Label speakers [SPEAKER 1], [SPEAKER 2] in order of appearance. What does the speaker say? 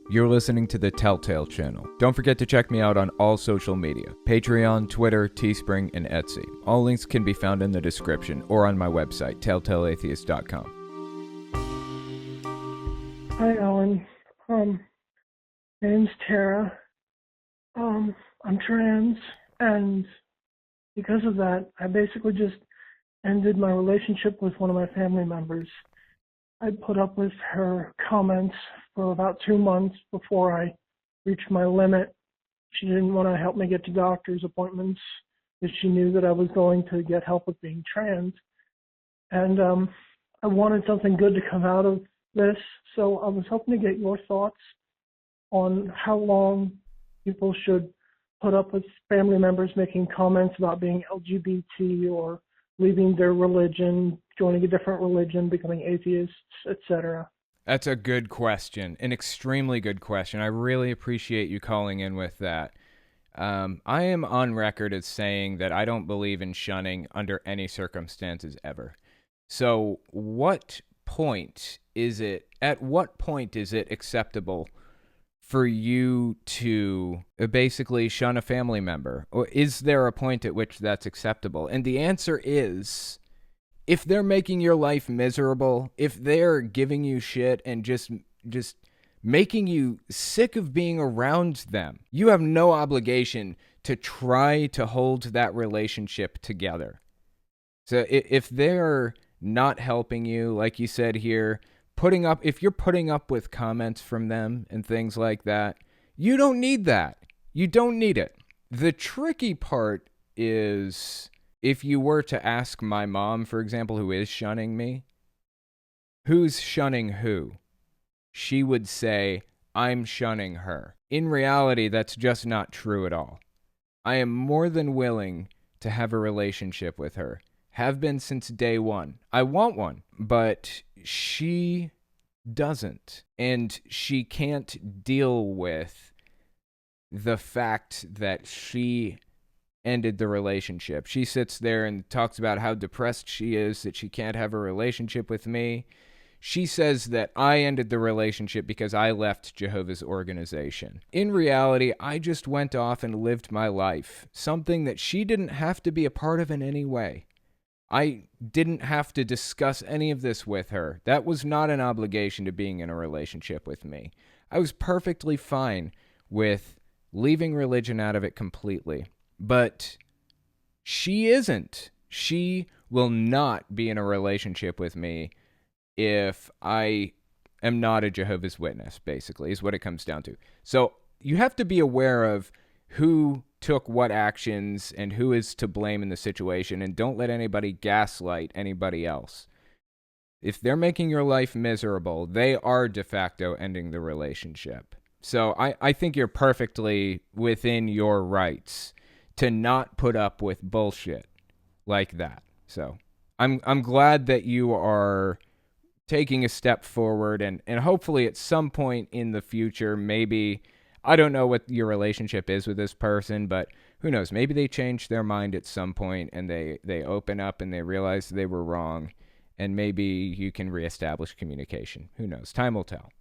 [SPEAKER 1] You're listening to the Telltale channel. Don't forget to check me out on all social media: Patreon, Twitter, Teespring, and Etsy. All links can be found in the description or on my website, telltaleatheist.com.
[SPEAKER 2] Hi, Alan. My name's Tara. I'm trans, and because of that, I basically just ended my relationship with one of my family members. I put up with her comments for about 2 months before I reached my limit. She didn't want to help me get to doctor's appointments because she knew that I was going to get help with being trans. And I wanted something good to come out of this, so I was hoping to get your thoughts on how long people should put up with family members making comments about being LGBT or leaving their religion, joining a different religion, becoming atheists, etc.
[SPEAKER 1] That's a good question, an extremely good question. I really appreciate you calling in with that. I am on record as saying that I don't believe in shunning under any circumstances ever. So at what point is it acceptable for you to basically shun a family member? Or is there a point at which that's acceptable? And the answer is, if they're making your life miserable, if they're giving you shit and just making you sick of being around them, you have no obligation to try to hold that relationship together. So if they're not helping you, like you said here, if you're putting up with comments from them and things like that, you don't need that. You don't need it. The tricky part is if you were to ask my mom, for example, who is shunning me, who's shunning who? She would say, I'm shunning her. In reality, that's just not true at all. I am more than willing to have a relationship with her. Have been since day one. I want one, but she doesn't. And she can't deal with the fact that she ended the relationship. She sits there and talks about how depressed she is that she can't have a relationship with me. She says that I ended the relationship because I left Jehovah's organization. In reality, I just went off and lived my life, something that she didn't have to be a part of in any way. I didn't have to discuss any of this with her. That was not an obligation to being in a relationship with me. I was perfectly fine with leaving religion out of it completely. But she isn't. She will not be in a relationship with me if I am not a Jehovah's Witness, basically, is what it comes down to. So you have to be aware of who took what actions and who is to blame in the situation, and don't let anybody gaslight anybody else. If they're making your life miserable, they are de facto ending the relationship. So I think you're perfectly within your rights to not put up with bullshit like that. So I'm glad that you are taking a step forward, and hopefully at some point in the future, maybe, I don't know what your relationship is with this person, but who knows, maybe they change their mind at some point and they open up and they realize they were wrong, and maybe you can reestablish communication. Who knows? Time will tell.